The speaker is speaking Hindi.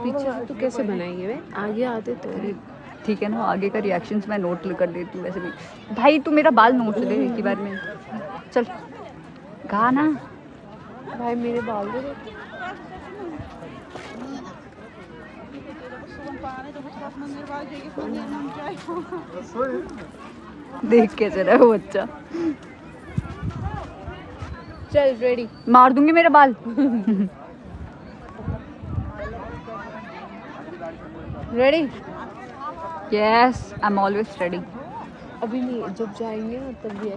पीछे से तो कैसे बनाएंगे वे, आगे आते तो। ठीक है ना, आगे का रिएक्शंस मैं नोट कर देती हूँ वैसे भी। भाई तू मेरा बाल नोट ले एक ही बार में, चल गा ना। भाई मेरे बाल दे दे। देख कैसे रहा है वो बच्चा। चल रेडी। मार दूंगी मेरे बाल। Ready. Yes I am always ready. अभी नहीं, जब जाएंगे ना तब भी